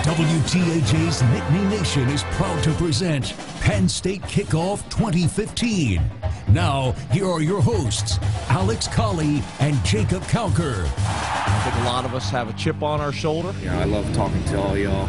WTAJ's Nittany Nation is proud to present Penn State Kickoff 2015. Now, here are your hosts, Alex Colley and Jacob Cowker. I think a lot of us have a chip on our shoulder. I love talking to all y'all,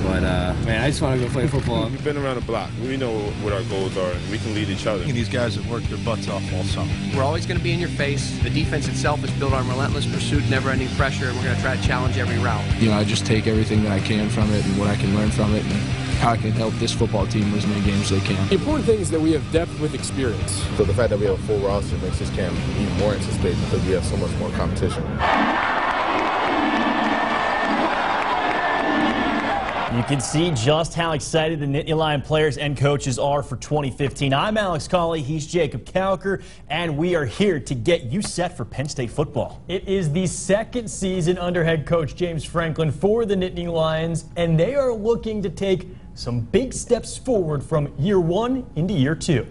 but man, I just want to go play football. We've been around the block. We know what our goals are, and we can lead each other. And these guys have worked their butts off all summer. We're always going to be in your face. The defense itself is built on relentless pursuit, never-ending pressure, and we're going to try to challenge every route. I just take everything that I can from it and what I can learn from it and how I can help this football team win as many games as they can. The important thing is that we have depth with experience. So the fact that we have a full roster makes this camp even more anticipated because we have so much more competition. You can see just how excited the Nittany Lion players and coaches are for 2015. I'm Alex Colley, he's Jacob Cowker, and we are here to get you set for Penn State football. It is the second season under head coach James Franklin for the Nittany Lions, and they are looking to take some big steps forward from year one into year two.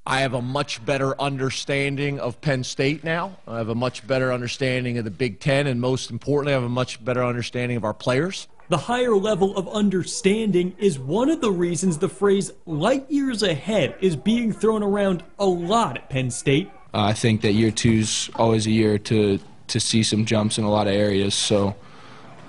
I have a much better understanding of Penn State now. I have a much better understanding of the Big Ten, and most importantly, I have a much better understanding of our players. The higher level of understanding is one of the reasons the phrase light years ahead is being thrown around a lot at Penn State. I think that year two's always a year to see some jumps in a lot of areas, so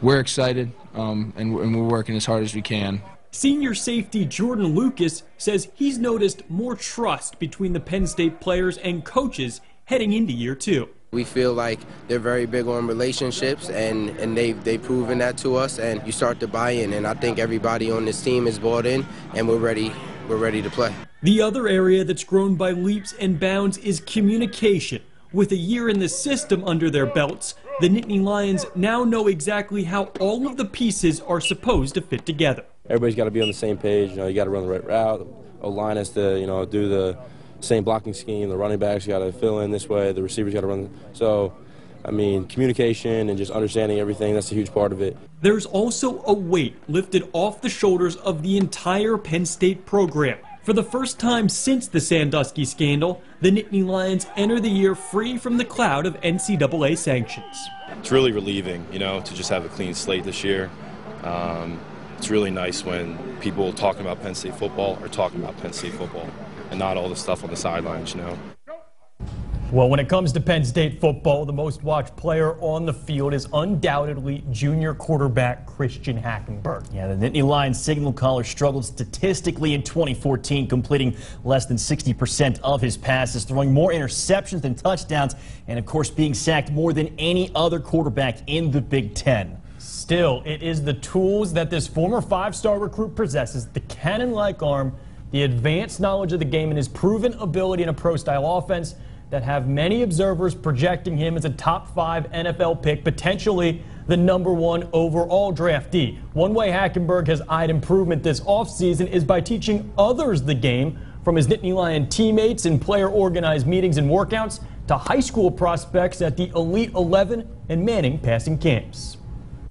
we're excited and we're working as hard as we can. Senior safety Jordan Lucas says he's noticed more trust between the Penn State players and coaches heading into year two. We feel like they're very big on relationships, and they've proven that to us, and you start to buy in, and I think everybody on this team is bought in, and we're ready to play. The other area that's grown by leaps and bounds is communication. With a year in the system under their belts, the Nittany Lions now know exactly how all of the pieces are supposed to fit together. Everybody's got to be on the same page. You got to run the right route. O-line has to, do the same blocking scheme. The running backs got to fill in this way. The receivers got to run. So, communication and just understanding everything, that's a huge part of it. There's also a weight lifted off the shoulders of the entire Penn State program. For the first time since the Sandusky scandal, the Nittany Lions enter the year free from the cloud of NCAA sanctions. It's really relieving, to just have a clean slate this year. It's really nice when people talking about Penn State football are talking about Penn State football and not all the stuff on the sidelines, Well, when it comes to Penn State football, the most watched player on the field is undoubtedly junior quarterback Christian Hackenberg. Yeah, the Nittany Lions signal caller struggled statistically in 2014, completing less than 60% of his passes, throwing more interceptions than touchdowns, and of course being sacked more than any other quarterback in the Big Ten. Still, it is the tools that this former five-star recruit possesses, the cannon-like arm, the advanced knowledge of the game, and his proven ability in a pro-style offense that have many observers projecting him as a top 5 NFL pick, potentially the #1 overall draftee. One way Hackenberg has eyed improvement this offseason is by teaching others the game, from his Nittany Lion teammates in player-organized meetings and workouts to high school prospects at the Elite 11 and Manning passing camps.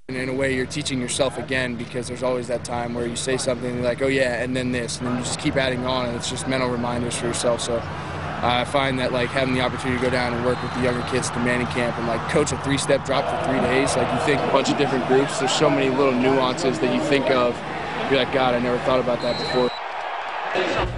And in a way, you're teaching yourself again, because there's always that time where you say something like, oh yeah, and then this, and then you just keep adding on, and it's just mental reminders for yourself. So I find that having the opportunity to go down and work with the younger kids at the Manning camp and coach a 3-step drop for 3 days, you think a bunch of different groups, there's so many little nuances that you think of. You're like, God, I never thought about that before.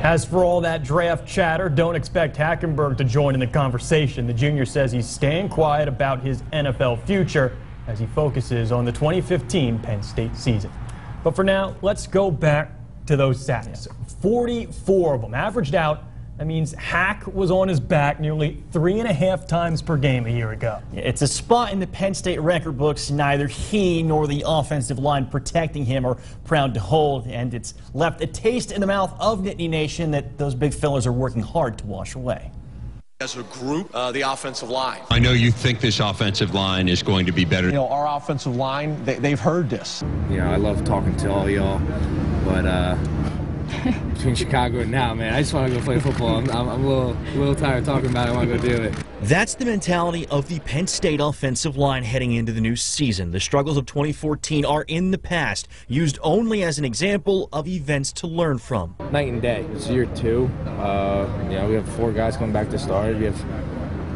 As for all that draft chatter, don't expect Hackenberg to join in the conversation. The junior says he's staying quiet about his NFL future as he focuses on the 2015 Penn State season. But for now, let's go back to those sacks. 44 of them averaged out. That means Hack was on his back nearly 3.5 times per game a year ago. It's a spot in the Penn State record books neither he nor the offensive line protecting him are proud to hold, and it's left a taste in the mouth of Nittany Nation that those big fellas are working hard to wash away. As a group, the offensive line. I know you think this offensive line is going to be better. Our offensive line, they've heard this. I love talking to all y'all, but between Chicago and now, man, I just want to go play football. I'm a little tired of talking about it. I want to go do it. That's the mentality of the Penn State offensive line heading into the new season. The struggles of 2014 are in the past, used only as an example of events to learn from. Night and day. It's year 2. We have 4 guys coming back to start. We have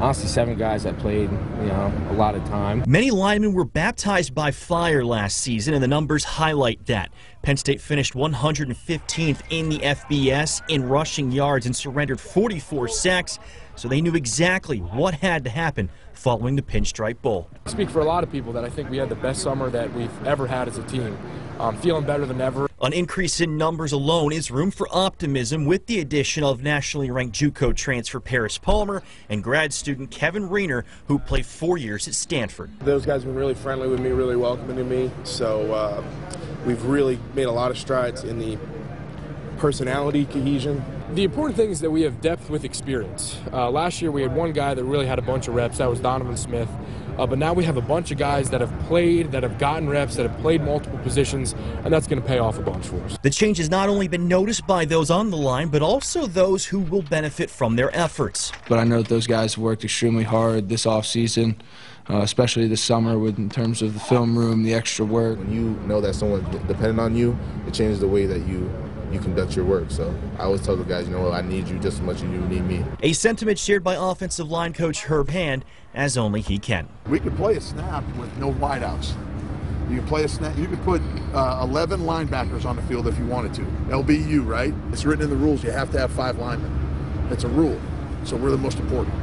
honestly 7 guys that played, a lot of time. Many linemen were baptized by fire last season, and the numbers highlight that. Penn State finished 115th in the FBS in rushing yards and surrendered 44 sacks, so they knew exactly what had to happen following the Pinstripe Bowl. I speak for a lot of people that I think we had the best summer that we've ever had as a team. Feeling better than ever. An increase in numbers alone is room for optimism with the addition of nationally ranked JUCO transfer Paris Palmer and grad student Kevin Reiner, who played 4 years at Stanford. Those guys have been really friendly with me, really welcoming to me, so we've really made a lot of strides in the personality cohesion. The important thing is that we have depth with experience. Last year we had one guy that really had a bunch of reps, that was Donovan Smith. But now we have a bunch of guys that have played, that have gotten reps, that have played multiple positions, and that's going to pay off a bunch for us. The change has not only been noticed by those on the line, but also those who will benefit from their efforts. But I know that those guys worked extremely hard this offseason, especially this summer in terms of the film room, the extra work. When you know that someone's dependent on you, it changes the way that you conduct your work. So I always tell the guys, I need you just as much as you need me. A sentiment shared by offensive line coach Herb Hand, as only he can. We could play a snap with no wideouts. You could play a snap. You could put 11 linebackers on the field if you wanted to. LBU, right? It's written in the rules. You have to have 5 linemen. It's a rule. So we're the most important.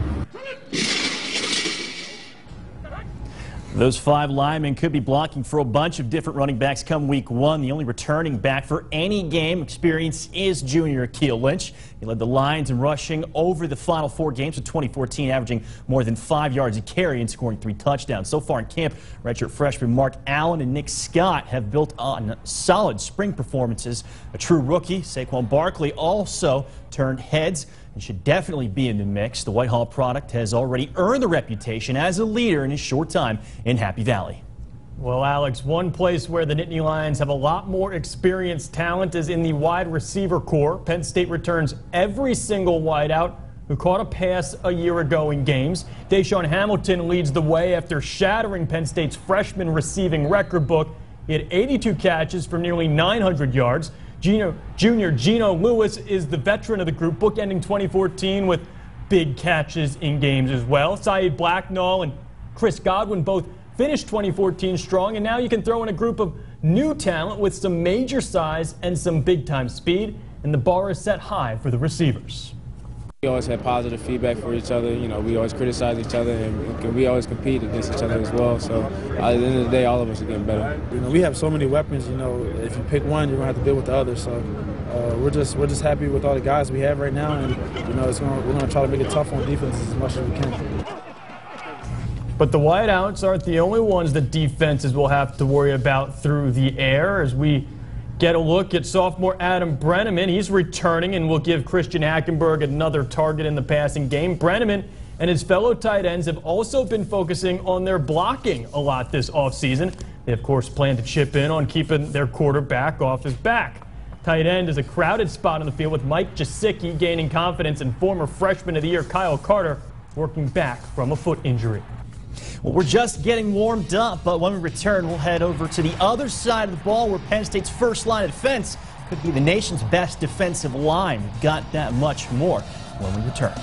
Those 5 linemen could be blocking for a bunch of different running backs come week 1. The only returning back for any game experience is junior Akeel Lynch. He led the Lions in rushing over the final 4 games of 2014, averaging more than 5 yards a carry and scoring 3 touchdowns. So far in camp, redshirt freshmen Mark Allen and Nick Scott have built on solid spring performances. A true rookie, Saquon Barkley, also turned heads and should definitely be in the mix. The Whitehall product has already earned the reputation as a leader in his short time in Happy Valley. Well, Alex, one place where the Nittany Lions have a lot more experienced talent is in the wide receiver corps. Penn State returns every single wideout who caught a pass a year ago in games. Deshaun Hamilton leads the way after shattering Penn State's freshman receiving record book. He had 82 catches for nearly 900 yards. Junior Geno Lewis is the veteran of the group, bookending 2014 with big catches in games as well. Saeed Blacknall and Chris Godwin both finished 2014 strong, and now you can throw in a group of new talent with some major size and some big-time speed, and the bar is set high for the receivers. We always had positive feedback for each other. We always criticize each other, and we always compete against each other as well. So at the end of the day, all of us are getting better. We have so many weapons. If you pick one, you're gonna have to deal with the other. So we're just happy with all the guys we have right now, and we're gonna try to make it tough on defense as much as we can. But the wideouts aren't the only ones that defenses will have to worry about through the air. As we get a look at sophomore Adam Brenneman, he's returning and will give Christian Hackenberg another target in the passing game. Brenneman and his fellow tight ends have also been focusing on their blocking a lot this offseason. They, of course, plan to chip in on keeping their quarterback off his back. Tight end is a crowded spot on the field with Mike Jasicki gaining confidence and former freshman of the year Kyle Carter working back from a foot injury. Well, we're just getting warmed up, but when we return, we'll head over to the other side of the ball where Penn State's first line of defense could be the nation's best defensive line. We've got that much more when we return.